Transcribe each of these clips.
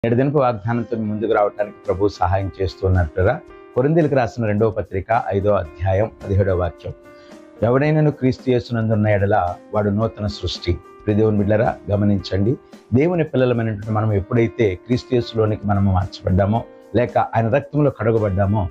నేటి వాగ్దానంతో ముందుకు రావడానికి ప్రభు సహాయం చేస్తున్నట్టుగా కొరింథీయులకు రాసిన 2వ పత్రిక 5వ అధ్యాయం 17వ వాక్యం. ఎవడైనను క్రీస్తు యేసునందున్న ఎడల వాడు నూతన సృష్టి. దేవుని బిడ్డలారా గమనించండి, దేవుని పిల్లలమైనటువంటి మనం ఎప్పుడైతే క్రీస్తు యేసులోనికి మనము మార్చబడ్డామో, లేక ఆయన రక్తంలో కడగబడ్డామో,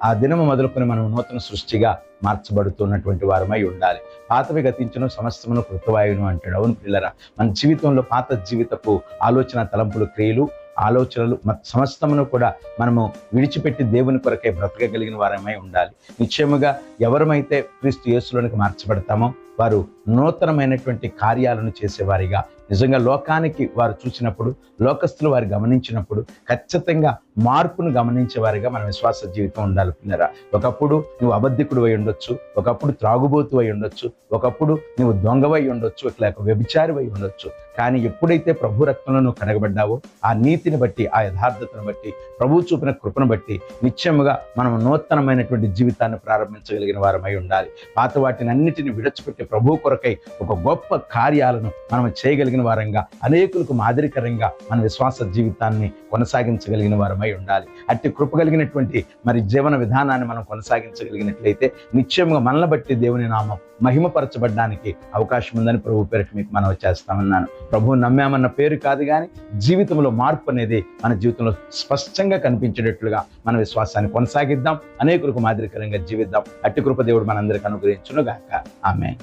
ఆ దినము మొదలుకొని మనం నూతన సృష్టిగా మార్చబడుతున్నటువంటి వారమై ఉండాలి. పాతవి గతించును సమస్తమును కృతవాయును అంటాడు. అవును పిల్లరా, మన జీవితంలో పాత జీవితపు ఆలోచన, తలంపులు, క్రియలు, ఆలోచనలు సమస్తమును కూడా మనము విడిచిపెట్టి దేవుని కొరకే బ్రతకగలిగిన వారమై ఉండాలి. నిశ్చయముగా ఎవరమైతే క్రీస్తు యేసులోనికి మార్చబడతామో వారు నూతనమైనటువంటి కార్యాలను చేసేవారిగా, నిజంగా లోకానికి వారు చూసినప్పుడు, లోకస్తులు వారు గమనించినప్పుడు ఖచ్చితంగా మార్పును గమనించేవారిగా మన విశ్వాస జీవితం ఉండాలి పిల్లరా. ఒకప్పుడు నువ్వు అబద్ధికుడు అయి ఉండొచ్చు, ఒకప్పుడు త్రాగుబోతు అయి ఉండొచ్చు, ఒకప్పుడు నువ్వు దొంగవై ఉండొచ్చు, లేక వ్యభిచారివై ఉండొచ్చు. కానీ ఎప్పుడైతే ప్రభు రక్తంలో నువ్వు కడగబడ్డావో, ఆ నీతిని బట్టి, ఆ యథార్థతను బట్టి, ప్రభు చూపిన కృపను బట్టి నిశ్చయముగా మనం నూతనమైనటువంటి జీవితాన్ని ప్రారంభించగలిగిన వారమై ఉండాలి. పాత వాటిని అన్నిటిని విడిచిపెట్టి ప్రభు కొరకై ఒక గొప్ప కార్యాలను మనం చేయగలిగిన వారంగా, అనేకులకు మాదిరికరంగా మన విశ్వాస జీవితాన్ని కొనసాగించగలిగిన వారమై ఉండాలి. అట్టి కృప కలిగినటువంటి జీవన విధానాన్ని మనం కొనసాగించగలిగినట్లయితే నిశ్చయంగా మనల్ని బట్టి దేవుని నామం మహిమపరచబడడానికి అవకాశం ఉందని ప్రభు పేరిట మీకు మనవి చేస్తామన్నాను. ప్రభువు నమ్మామన్న పేరు కాదు, కానీ జీవితంలో మార్పు అనేది మన జీవితంలో స్పష్టంగా కనిపించేటట్లుగా మన విశ్వాసాన్ని కొనసాగిద్దాం, అనేకులకు మాదిరికరంగా జీవిద్దాం. అట్టి కృప దేవుడు మనందరికీ అనుగ్రహించును గాక. ఆమేన్.